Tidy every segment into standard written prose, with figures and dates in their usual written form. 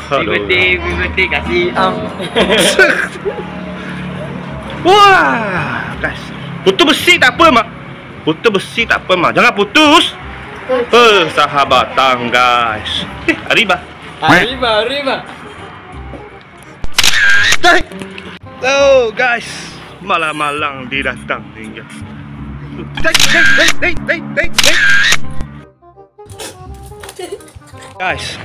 Happy birthday kasih Am. Wah, guys. Putus besi tak apa, Mak. Putus besi tak apa, Mak. Jangan putus. Persahabatan, guys. Arriba. Arriba. Oh, guys. Malang-malang dia datang ni, guys. Guys.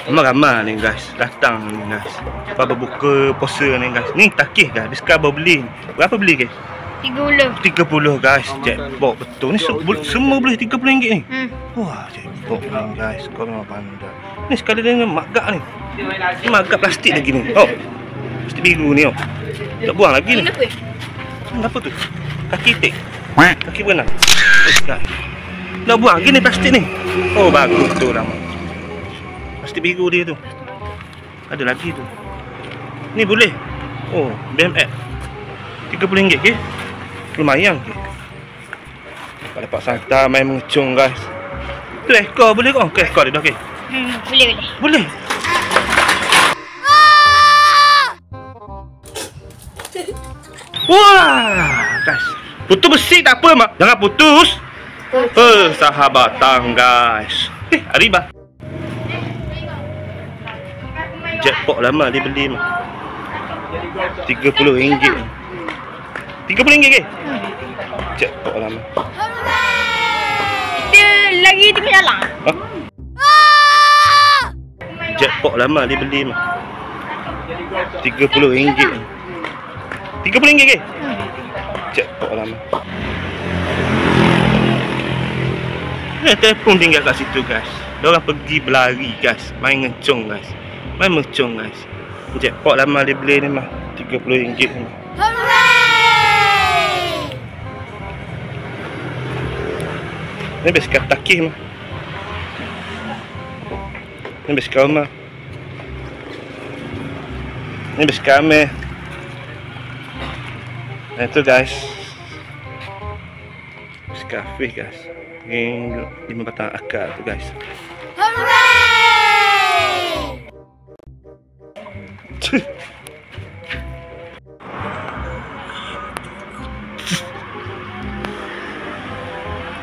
Ramai-ramai ni, guys. Datang ni, guys. Bapa buka puasa ni, guys. Ni takih, guys. Diskaun baru beli. Berapa beli, guys? 30, guys. Jackpot betul. Ni semua boleh RM30 ni. Wah, jackpot ni, guys. Kau memang pandai. Ni sekali dengan magak ni. Ni magak plastik lagi ni. Oh. Plastik biru ni, oh. Tak buang lagi ni. Kenapa tu? Kaki tik. Kaki berenang. Guys. Nak buang lagi ni plastik ni. Oh, bagus tu lama. Plastik biru dia tu. Ada lagi tu. Ni boleh. Oh, BMX. RM30 ke? Lumayan ke? Kalau dapat santai main mengecung, guys. Lekor boleh kau? Lekor dia dah ke? Boleh. Wah, guys. Putus besi tak apa, Mak. Jangan putus. Persahabatan, guys. Arriba. Jackpot lama dia beli, Mak. RM30. RM30 ke? Jackpot lama. Dia lagi tengah jalan. Jackpot lama dia beli, Mak. RM30. RM30 ke? Jackpot lama. Telefon tinggal kat situ, guys. Diorang pergi berlari, guys. Main ngecung, guys. Main mecung, guys. Jackpot lama dia beli ni, mah. RM30 ni. Ni best kat takih, mah. Ni best kat rumah. Ni best kat ame. Nah, itu, guys. Best cafe, guys. Ini 5 batang akar tu, guys.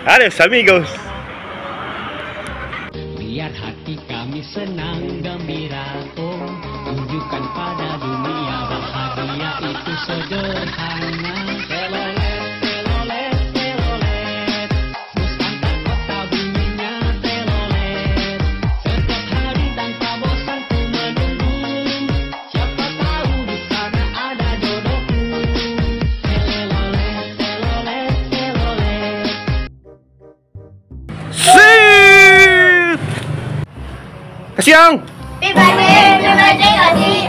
Adios, amigos. Biar hati kami senang gembira, tunjukkan pada dunia bahagia itu sederhana. Kasih, Ang. Terima kasih.